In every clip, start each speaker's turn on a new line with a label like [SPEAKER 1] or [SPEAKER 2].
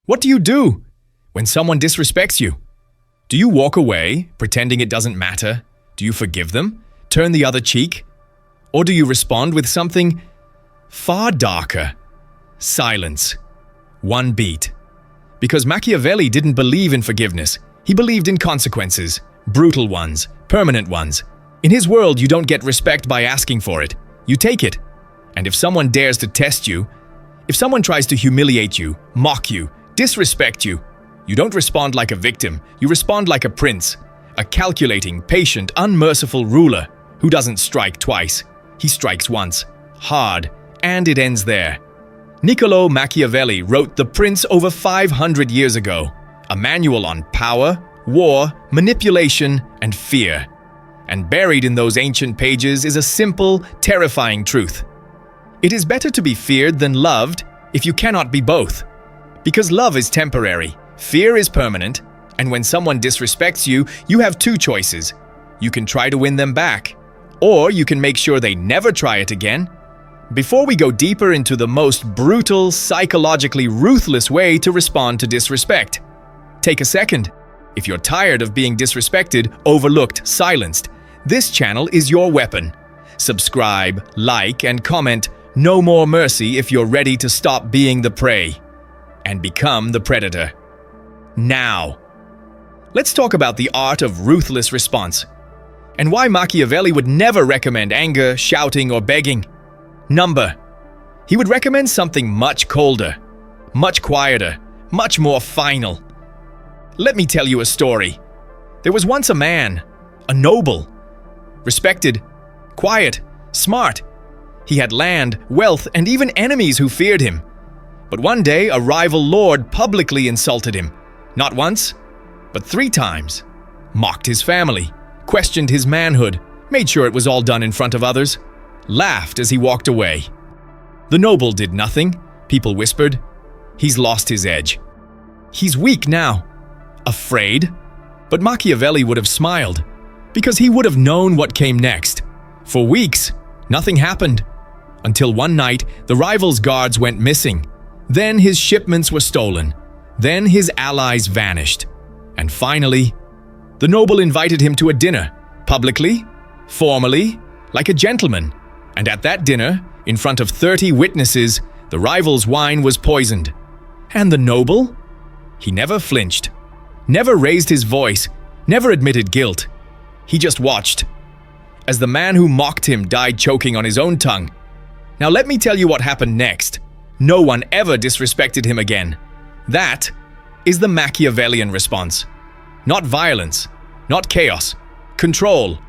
[SPEAKER 1] What do you do when someone disrespects you? Do you walk away, pretending it doesn't matter? Do you forgive them? Turn the other cheek? Or do you respond with something far darker? Silence. One beat. Because Machiavelli didn't believe in forgiveness. He believed in consequences. Brutal ones. Permanent ones. In his world, you don't get respect by asking for it. You take it. And if someone dares to test you, if someone tries to humiliate you, mock you, disrespect you, you don't respond like a victim. You respond like a prince. A calculating, patient, unmerciful ruler who doesn't strike twice. He strikes once. Hard. And it ends there. Niccolò Machiavelli wrote The Prince over 500 years ago. A manual on power, war, manipulation, and fear. And buried in those ancient pages is a simple, terrifying truth. It is better to be feared than loved if you cannot be both. Because love is temporary, fear is permanent, and when someone disrespects you, you have two choices. You can try to win them back, or you can make sure they never try it again. Before we go deeper into the most brutal, psychologically ruthless way to respond to disrespect, take a second. If you're tired of being disrespected, overlooked, silenced, this channel is your weapon. Subscribe, like, and comment "No more mercy" if you're ready to stop being the prey and become the predator. Now, let's talk about the art of ruthless response and why Machiavelli would never recommend anger, shouting, or begging. He would recommend something much colder, much quieter, much more final. Let me tell you a story. There was once a man, a noble, respected, quiet, smart. He had land, wealth, and even enemies who feared him. But one day, a rival lord publicly insulted him. Not once, but 3 times. Mocked his family, questioned his manhood, made sure it was all done in front of others, laughed as he walked away. The noble did nothing. People whispered, "He's lost his edge. He's weak now." Afraid? But Machiavelli would have smiled, because he would have known what came next. For weeks, nothing happened. Until one night, the rival's guards went missing. Then his shipments were stolen. Then his allies vanished. And finally, the noble invited him to a dinner, publicly, formally, like a gentleman. And at that dinner, in front of 30 witnesses, the rival's wine was poisoned. And the noble? He never flinched, never raised his voice, never admitted guilt. He just watched, as the man who mocked him died choking on his own tongue. Now let me tell you what happened next. No one ever disrespected him again. That is the Machiavellian response. Not violence, not chaos, control,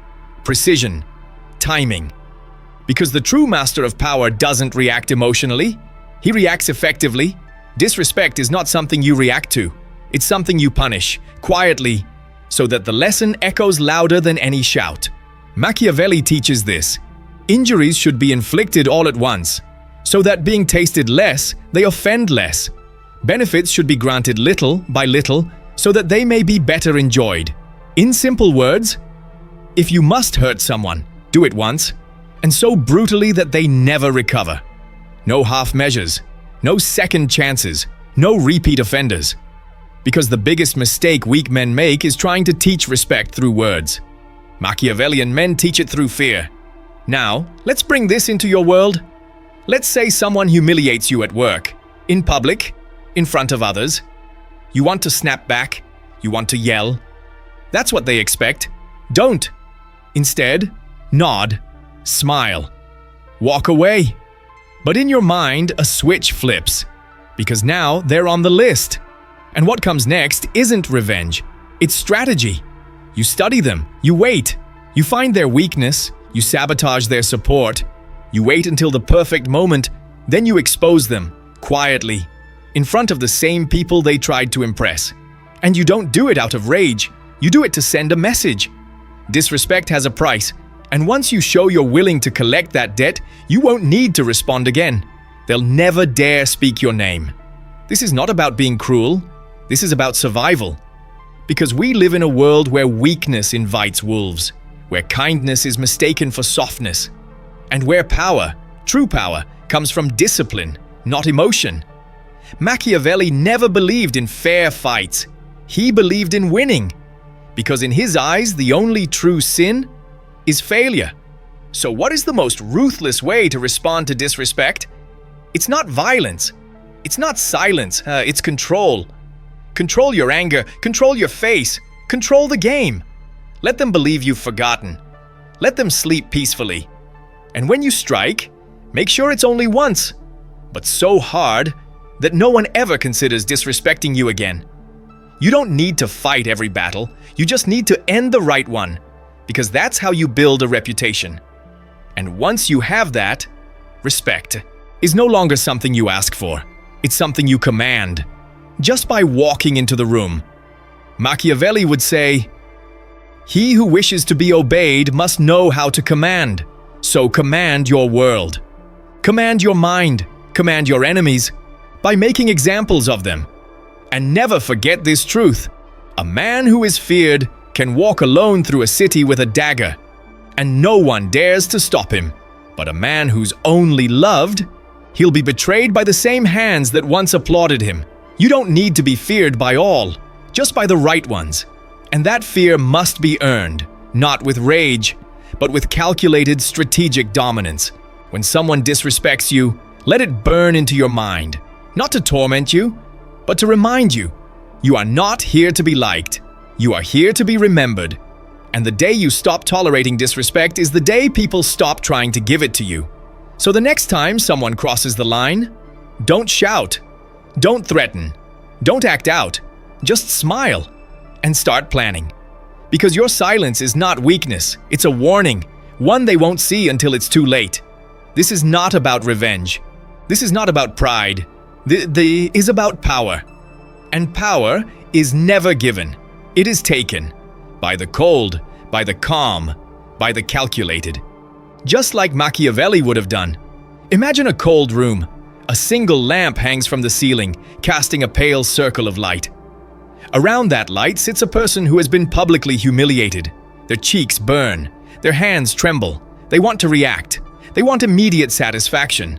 [SPEAKER 1] precision, timing. Because the true master of power doesn't react emotionally, he reacts effectively. Disrespect is not something you react to. It's something you punish, quietly, so that the lesson echoes louder than any shout. Machiavelli teaches this. Injuries should be inflicted all at once, so that being tasted less, they offend less. Benefits should be granted little by little, so that they may be better enjoyed. In simple words, if you must hurt someone, do it once, and so brutally that they never recover. No half measures, no second chances, no repeat offenders. Because the biggest mistake weak men make is trying to teach respect through words. Machiavellian men teach it through fear. Now, let's bring this into your world. Let's say someone humiliates you at work, in public, in front of others. You want to snap back, you want to yell. That's what they expect. Don't. Instead, nod, smile, walk away. But in your mind, a switch flips, because now they're on the list. And what comes next isn't revenge, it's strategy. You study them, you wait, you find their weakness, you sabotage their support, you wait until the perfect moment, then you expose them, quietly, in front of the same people they tried to impress. And you don't do it out of rage, you do it to send a message. Disrespect has a price, and once you show you're willing to collect that debt, you won't need to respond again. They'll never dare speak your name. This is not about being cruel, this is about survival. Because we live in a world where weakness invites wolves, where kindness is mistaken for softness, and where power, true power, comes from discipline, not emotion. Machiavelli never believed in fair fights. He believed in winning, because in his eyes, the only true sin is failure. So what is the most ruthless way to respond to disrespect? It's not violence. It's not silence. It's control. Control your anger. Control your face. Control the game. Let them believe you've forgotten. Let them sleep peacefully. And when you strike, make sure it's only once, but so hard that no one ever considers disrespecting you again. You don't need to fight every battle. You just need to end the right one, because that's how you build a reputation. And once you have that, respect is no longer something you ask for. It's something you command, just by walking into the room. Machiavelli would say, "He who wishes to be obeyed must know how to command. So command your world. Command your mind. Command your enemies by making examples of them. And never forget this truth. A man who is feared can walk alone through a city with a dagger, and no one dares to stop him. But a man who's only loved, he'll be betrayed by the same hands that once applauded him." You don't need to be feared by all, just by the right ones. And that fear must be earned, not with rage, but with calculated strategic dominance. When someone disrespects you, let it burn into your mind, not to torment you, but to remind you, you are not here to be liked. You are here to be remembered. And the day you stop tolerating disrespect is the day people stop trying to give it to you. So the next time someone crosses the line, don't shout, don't threaten, don't act out, just smile and start planning. Because your silence is not weakness, it's a warning, one they won't see until it's too late. This is not about revenge. This is not about pride. This is about power. And power is never given. It is taken. By the cold, by the calm, by the calculated. Just like Machiavelli would have done. Imagine a cold room. A single lamp hangs from the ceiling, casting a pale circle of light. Around that light sits a person who has been publicly humiliated. Their cheeks burn. Their hands tremble. They want to react. They want immediate satisfaction.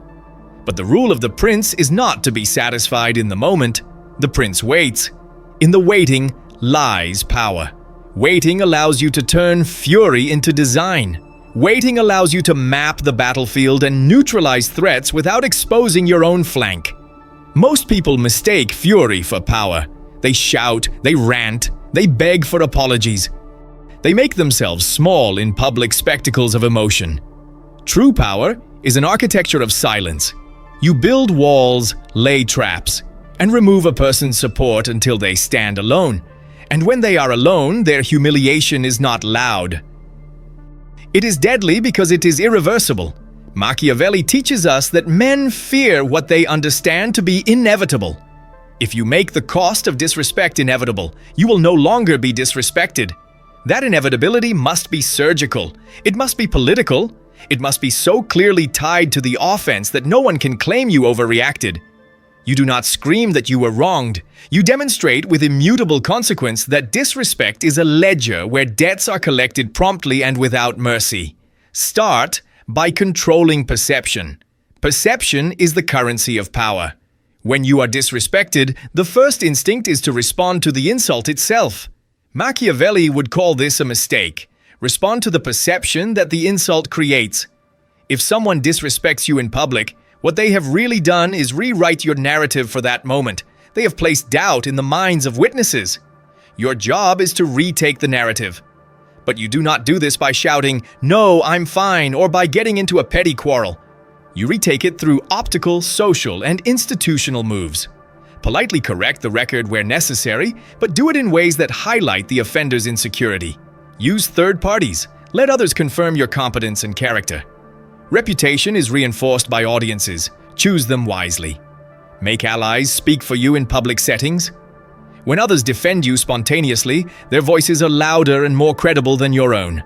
[SPEAKER 1] But the rule of the prince is not to be satisfied in the moment. The prince waits. In the waiting lies power. Waiting allows you to turn fury into design. Waiting allows you to map the battlefield and neutralize threats without exposing your own flank. Most people mistake fury for power. They shout, they rant, they beg for apologies. They make themselves small in public spectacles of emotion. True power is an architecture of silence. You build walls, lay traps, and remove a person's support until they stand alone. And when they are alone, their humiliation is not loud. It is deadly because it is irreversible. Machiavelli teaches us that men fear what they understand to be inevitable. If you make the cost of disrespect inevitable, you will no longer be disrespected. That inevitability must be surgical. It must be political. It must be so clearly tied to the offense that no one can claim you overreacted. You do not scream that you were wronged. You demonstrate with immutable consequence that disrespect is a ledger where debts are collected promptly and without mercy. Start by controlling perception. Perception is the currency of power. When you are disrespected, the first instinct is to respond to the insult itself. Machiavelli would call this a mistake. Respond to the perception that the insult creates. If someone disrespects you in public, what they have really done is rewrite your narrative for that moment. They have placed doubt in the minds of witnesses. Your job is to retake the narrative. But you do not do this by shouting, "No, I'm fine," or by getting into a petty quarrel. You retake it through optical, social, and institutional moves. Politely correct the record where necessary, but do it in ways that highlight the offender's insecurity. Use third parties. Let others confirm your competence and character. Reputation is reinforced by audiences. Choose them wisely. Make allies speak for you in public settings. When others defend you spontaneously, their voices are louder and more credible than your own.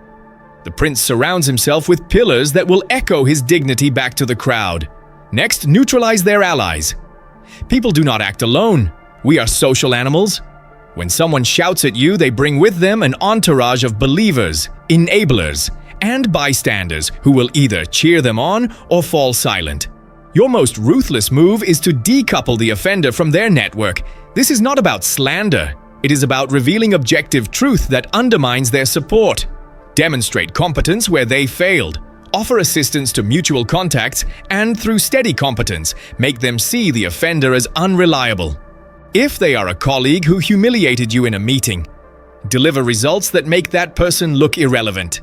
[SPEAKER 1] The prince surrounds himself with pillars that will echo his dignity back to the crowd. Next, neutralize their allies. People do not act alone. We are social animals. When someone shouts at you, they bring with them an entourage of believers, enablers, and bystanders who will either cheer them on or fall silent. Your most ruthless move is to decouple the offender from their network. This is not about slander. It is about revealing objective truth that undermines their support. Demonstrate competence where they failed. Offer assistance to mutual contacts, and through steady competence, make them see the offender as unreliable. If they are a colleague who humiliated you in a meeting, deliver results that make that person look irrelevant.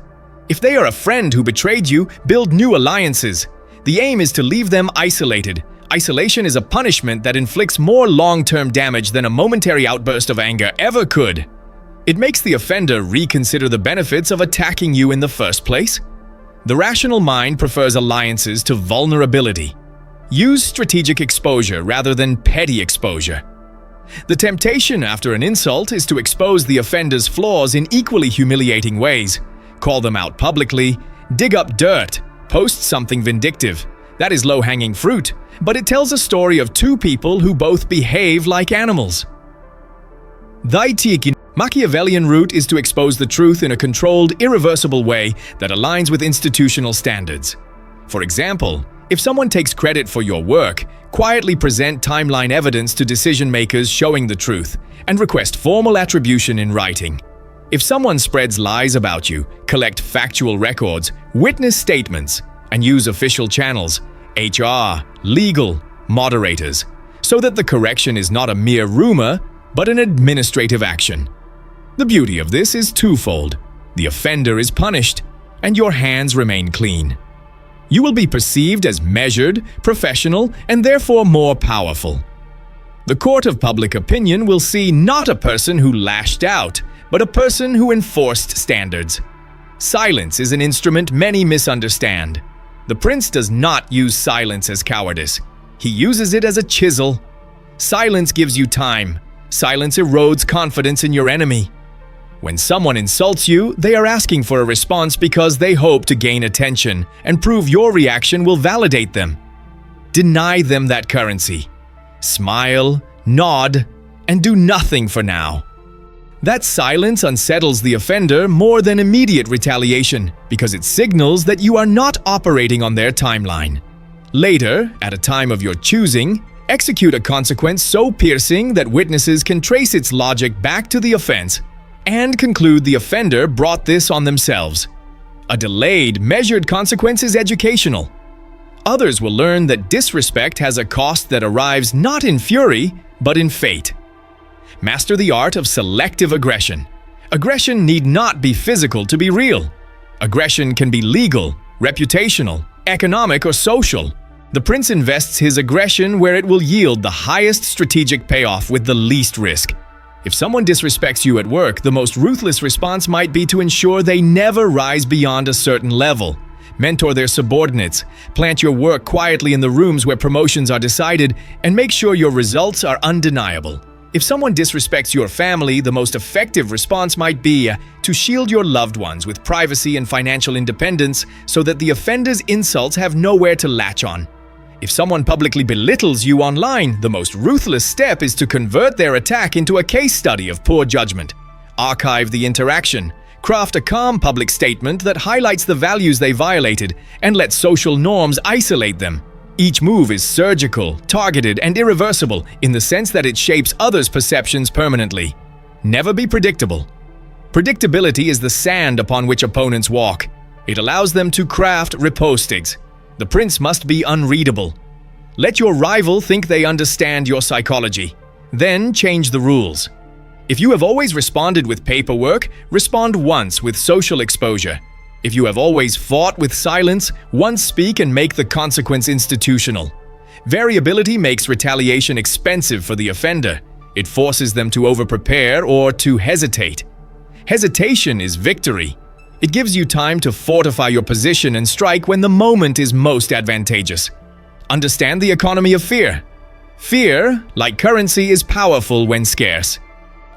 [SPEAKER 1] If they are a friend who betrayed you, build new alliances. The aim is to leave them isolated. Isolation is a punishment that inflicts more long-term damage than a momentary outburst of anger ever could. It makes the offender reconsider the benefits of attacking you in the first place. The rational mind prefers alliances to vulnerability. Use strategic exposure rather than petty exposure. The temptation after an insult is to expose the offender's flaws in equally humiliating ways. Call them out publicly, dig up dirt, post something vindictive. That is low-hanging fruit, but it tells a story of two people who both behave like animals. The Machiavellian route is to expose the truth in a controlled, irreversible way that aligns with institutional standards. For example, if someone takes credit for your work, quietly present timeline evidence to decision-makers showing the truth, and request formal attribution in writing. If someone spreads lies about you, collect factual records, witness statements, and use official channels, HR, legal, moderators, so that the correction is not a mere rumor, but an administrative action. The beauty of this is twofold. The offender is punished, and your hands remain clean. You will be perceived as measured, professional, and therefore more powerful. The court of public opinion will see not a person who lashed out, but a person who enforced standards. Silence is an instrument many misunderstand. The prince does not use silence as cowardice. He uses it as a chisel. Silence gives you time. Silence erodes confidence in your enemy. When someone insults you, they are asking for a response because they hope to gain attention and prove your reaction will validate them. Deny them that currency. Smile, nod, and do nothing for now. That silence unsettles the offender more than immediate retaliation because it signals that you are not operating on their timeline. Later, at a time of your choosing, execute a consequence so piercing that witnesses can trace its logic back to the offense and conclude the offender brought this on themselves. A delayed, measured consequence is educational. Others will learn that disrespect has a cost that arrives not in fury, but in fate. Master the art of selective aggression. Aggression need not be physical to be real. Aggression can be legal, reputational, economic, or social. The prince invests his aggression where it will yield the highest strategic payoff with the least risk. If someone disrespects you at work, the most ruthless response might be to ensure they never rise beyond a certain level. Mentor their subordinates, plant your work quietly in the rooms where promotions are decided, and make sure your results are undeniable. If someone disrespects your family, the most effective response might be to shield your loved ones with privacy and financial independence so that the offender's insults have nowhere to latch on. If someone publicly belittles you online, the most ruthless step is to convert their attack into a case study of poor judgment. Archive the interaction, craft a calm public statement that highlights the values they violated, and let social norms isolate them. Each move is surgical, targeted, and irreversible in the sense that it shapes others' perceptions permanently. Never be predictable. Predictability is the sand upon which opponents walk. It allows them to craft ripostigs. The prince must be unreadable. Let your rival think they understand your psychology. Then change the rules. If you have always responded with paperwork, respond once with social exposure. If you have always fought with silence, once speak and make the consequence institutional. Variability makes retaliation expensive for the offender. It forces them to overprepare or to hesitate. Hesitation is victory. It gives you time to fortify your position and strike when the moment is most advantageous. Understand the economy of fear. Fear, like currency, is powerful when scarce.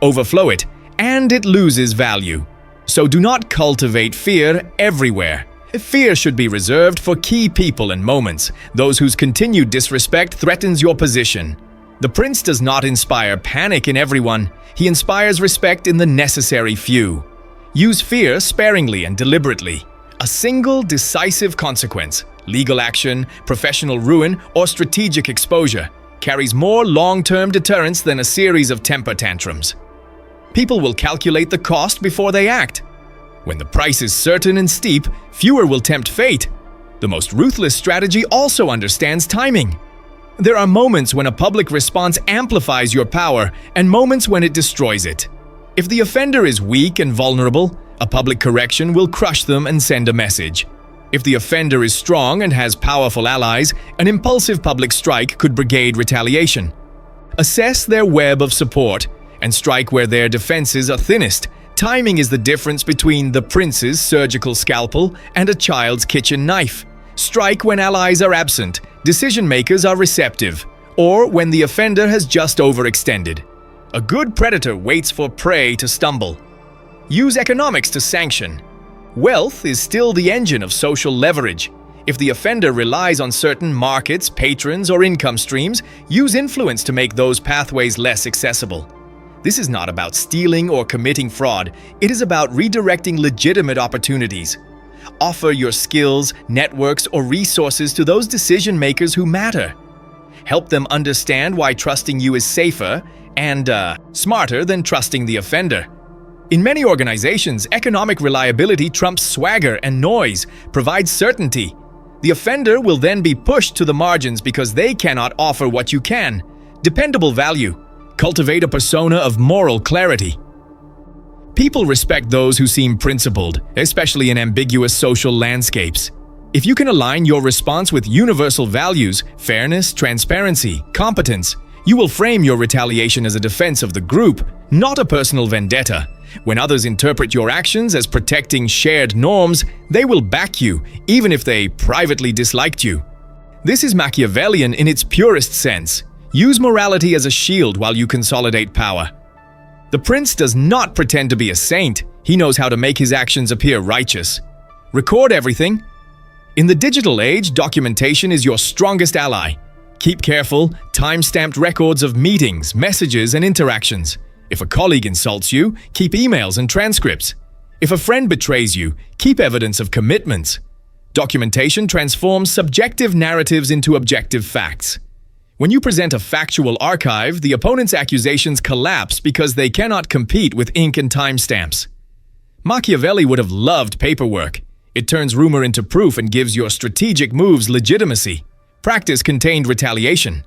[SPEAKER 1] Overflow it, and it loses value. So do not cultivate fear everywhere. Fear should be reserved for key people and moments, those whose continued disrespect threatens your position. The prince does not inspire panic in everyone. He inspires respect in the necessary few. Use fear sparingly and deliberately. A single decisive consequence, legal action, professional ruin, or strategic exposure, carries more long-term deterrence than a series of temper tantrums. People will calculate the cost before they act. When the price is certain and steep, fewer will tempt fate. The most ruthless strategy also understands timing. There are moments when a public response amplifies your power and moments when it destroys it. If the offender is weak and vulnerable, a public correction will crush them and send a message. If the offender is strong and has powerful allies, an impulsive public strike could brigade retaliation. Assess their web of support and strike where their defenses are thinnest. Timing is the difference between the prince's surgical scalpel and a child's kitchen knife. Strike when allies are absent, decision-makers are receptive, or when the offender has just overextended. A good predator waits for prey to stumble. Use economics to sanction. Wealth is still the engine of social leverage. If the offender relies on certain markets, patrons, or income streams, use influence to make those pathways less accessible. This is not about stealing or committing fraud. It is about redirecting legitimate opportunities. Offer your skills, networks, or resources to those decision-makers who matter. Help them understand why trusting you is safer and smarter than trusting the offender. In many organizations, economic reliability trumps swagger and noise, provides certainty. The offender will then be pushed to the margins because they cannot offer what you can. Dependable value. Cultivate a persona of moral clarity. People respect those who seem principled, especially in ambiguous social landscapes. If you can align your response with universal values, fairness, transparency, competence, you will frame your retaliation as a defense of the group, not a personal vendetta. When others interpret your actions as protecting shared norms, they will back you, even if they privately disliked you. This is Machiavellian in its purest sense. Use morality as a shield while you consolidate power. The prince does not pretend to be a saint. He knows how to make his actions appear righteous. Record everything. In the digital age, documentation is your strongest ally. Keep careful, time-stamped records of meetings, messages, and interactions. If a colleague insults you, keep emails and transcripts. If a friend betrays you, keep evidence of commitments. Documentation transforms subjective narratives into objective facts. When you present a factual archive, the opponent's accusations collapse because they cannot compete with ink and timestamps. Machiavelli would have loved paperwork. It turns rumor into proof and gives your strategic moves legitimacy. Practice contained retaliation.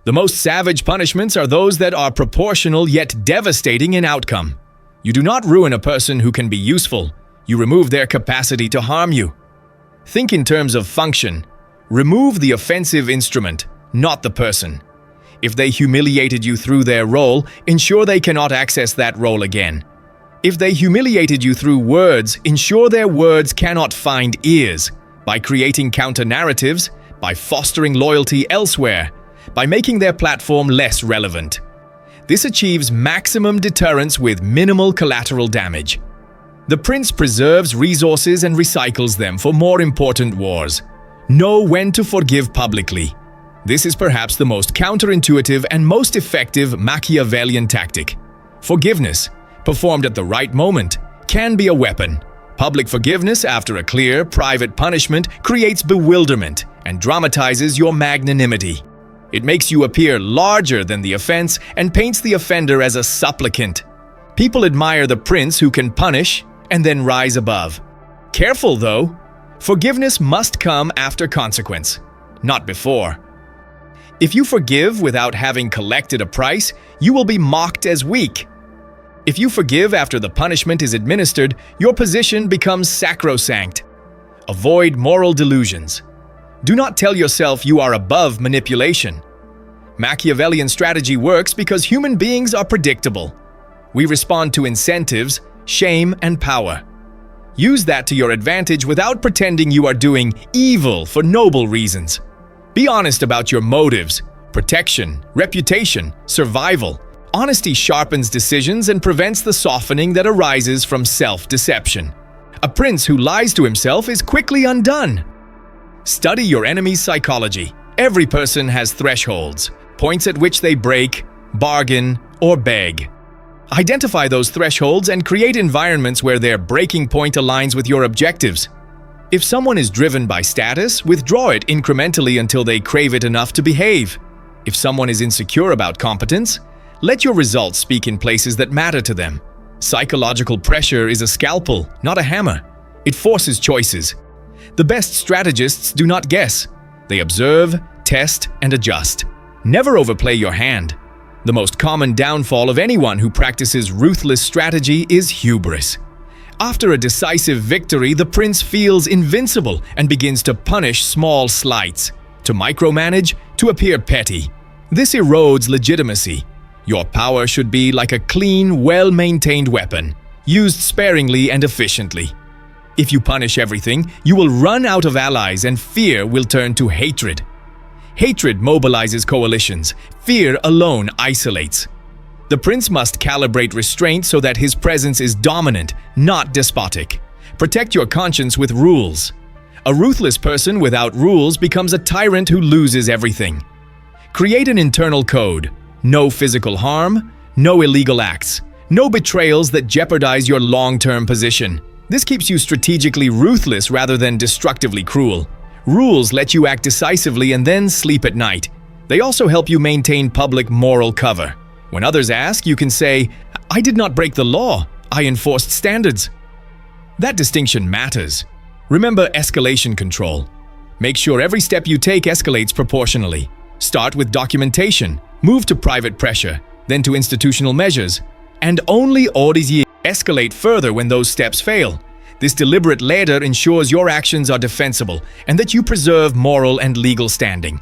[SPEAKER 1] The most savage punishments are those that are proportional yet devastating in outcome. You do not ruin a person who can be useful. You remove their capacity to harm you. Think in terms of function. Remove the offensive instrument, not the person. If they humiliated you through their role, ensure they cannot access that role again. If they humiliated you through words, ensure their words cannot find ears. By creating counter-narratives, by fostering loyalty elsewhere, by making their platform less relevant. This achieves maximum deterrence with minimal collateral damage. The prince preserves resources and recycles them for more important wars. Know when to forgive publicly. This is perhaps the most counterintuitive and most effective Machiavellian tactic. Forgiveness, performed at the right moment, can be a weapon. Public forgiveness after a clear, private punishment creates bewilderment and dramatizes your magnanimity. It makes you appear larger than the offense and paints the offender as a supplicant. People admire the prince who can punish and then rise above. Careful, though. Forgiveness must come after consequence, not before. If you forgive without having collected a price, you will be mocked as weak. If you forgive after the punishment is administered, your position becomes sacrosanct. Avoid moral delusions. Do not tell yourself you are above manipulation. Machiavellian strategy works because human beings are predictable. We respond to incentives, shame, and power. Use that to your advantage without pretending you are doing evil for noble reasons. Be honest about your motives, protection, reputation, survival. Honesty sharpens decisions and prevents the softening that arises from self-deception. A prince who lies to himself is quickly undone. Study your enemy's psychology. Every person has thresholds, points at which they break, bargain, or beg. Identify those thresholds and create environments where their breaking point aligns with your objectives. If someone is driven by status, withdraw it incrementally until they crave it enough to behave. If someone is insecure about competence, let your results speak in places that matter to them. Psychological pressure is a scalpel, not a hammer. It forces choices. The best strategists do not guess. They observe, test, and adjust. Never overplay your hand. The most common downfall of anyone who practices ruthless strategy is hubris. After a decisive victory, the prince feels invincible and begins to punish small slights, to micromanage, to appear petty. This erodes legitimacy. Your power should be like a clean, well-maintained weapon, used sparingly and efficiently. If you punish everything, you will run out of allies and fear will turn to hatred. Hatred mobilizes coalitions. Fear alone isolates. The prince must calibrate restraint so that his presence is dominant, not despotic. Protect your conscience with rules. A ruthless person without rules becomes a tyrant who loses everything. Create an internal code. No physical harm, no illegal acts, no betrayals that jeopardize your long-term position. This keeps you strategically ruthless rather than destructively cruel. Rules let you act decisively and then sleep at night. They also help you maintain public moral cover. When others ask, you can say, "I did not break the law, I enforced standards." That distinction matters. Remember escalation control. Make sure every step you take escalates proportionally. Start with documentation, move to private pressure, then to institutional measures, and only escalate further when those steps fail. This deliberate ladder ensures your actions are defensible and that you preserve moral and legal standing.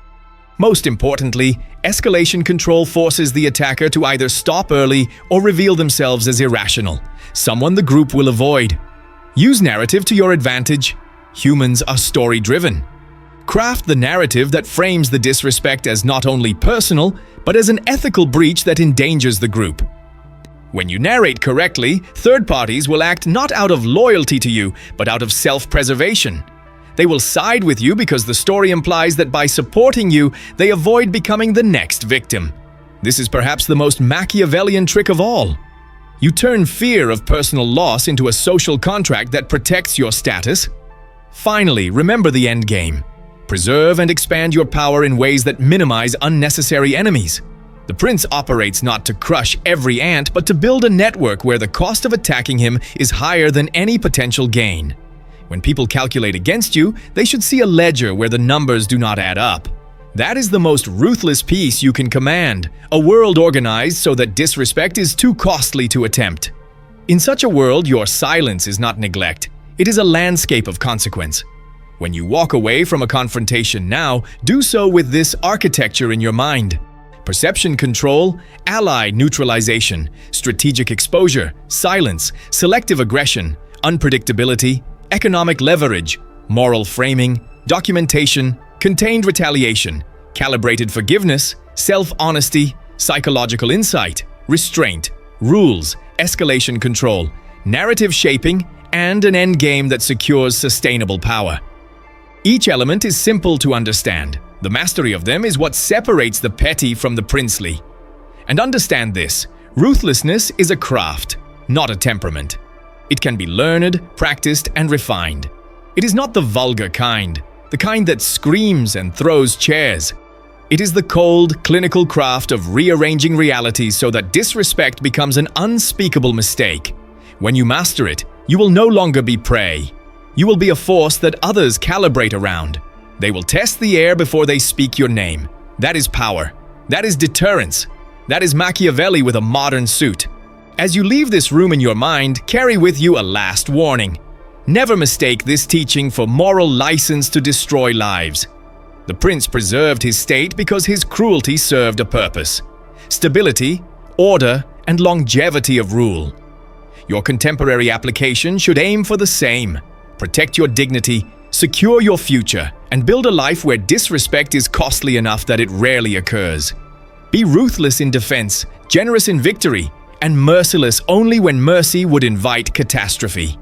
[SPEAKER 1] Most importantly, escalation control forces the attacker to either stop early or reveal themselves as irrational, someone the group will avoid. Use narrative to your advantage. Humans are story-driven. Craft the narrative that frames the disrespect as not only personal, but as an ethical breach that endangers the group. When you narrate correctly, third parties will act not out of loyalty to you, but out of self-preservation. They will side with you because the story implies that by supporting you, they avoid becoming the next victim. This is perhaps the most Machiavellian trick of all. You turn fear of personal loss into a social contract that protects your status. Finally, remember the end game. Preserve and expand your power in ways that minimize unnecessary enemies. The prince operates not to crush every ant, but to build a network where the cost of attacking him is higher than any potential gain. When people calculate against you, they should see a ledger where the numbers do not add up. That is the most ruthless peace you can command, a world organized so that disrespect is too costly to attempt. In such a world, your silence is not neglect. It is a landscape of consequence. When you walk away from a confrontation now, do so with this architecture in your mind. Perception control, ally neutralization, strategic exposure, silence, selective aggression, unpredictability, economic leverage, moral framing, documentation, contained retaliation, calibrated forgiveness, self-honesty, psychological insight, restraint, rules, escalation control, narrative shaping, and an endgame that secures sustainable power. Each element is simple to understand. The mastery of them is what separates the petty from the princely. And understand this, ruthlessness is a craft, not a temperament. It can be learned, practiced, and refined. It is not the vulgar kind, the kind that screams and throws chairs. It is the cold, clinical craft of rearranging realities so that disrespect becomes an unspeakable mistake. When you master it, you will no longer be prey. You will be a force that others calibrate around. They will test the air before they speak your name. That is power. That is deterrence. That is Machiavelli with a modern suit. As you leave this room in your mind, carry with you a last warning. Never mistake this teaching for moral license to destroy lives. The prince preserved his state because his cruelty served a purpose: stability, order, and longevity of rule. Your contemporary application should aim for the same. Protect your dignity, secure your future, and build a life where disrespect is costly enough that it rarely occurs. Be ruthless in defense, generous in victory, and merciless only when mercy would invite catastrophe.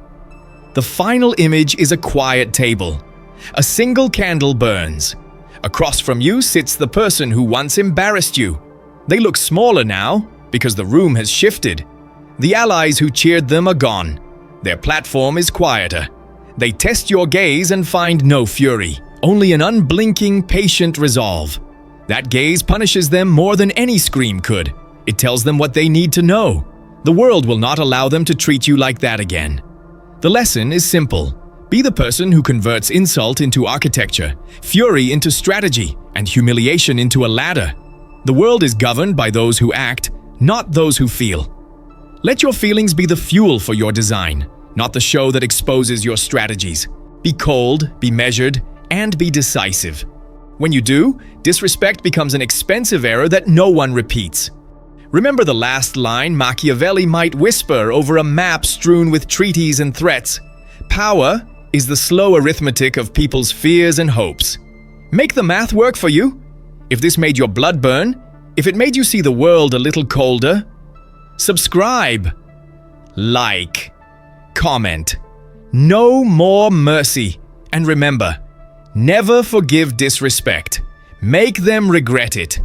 [SPEAKER 1] The final image is a quiet table. A single candle burns. Across from you sits the person who once embarrassed you. They look smaller now because the room has shifted. The allies who cheered them are gone. Their platform is quieter. They test your gaze and find no fury, only an unblinking, patient resolve. That gaze punishes them more than any scream could. It tells them what they need to know. The world will not allow them to treat you like that again. The lesson is simple. Be the person who converts insult into architecture, fury into strategy, and humiliation into a ladder. The world is governed by those who act, not those who feel. Let your feelings be the fuel for your design, not the show that exposes your strategies. Be cold, be measured, and be decisive. When you do, disrespect becomes an expensive error that no one repeats. Remember the last line Machiavelli might whisper over a map strewn with treaties and threats. Power is the slow arithmetic of people's fears and hopes. Make the math work for you. If this made your blood burn, if it made you see the world a little colder, subscribe, like, comment. No more mercy. And remember, never forgive disrespect. Make them regret it.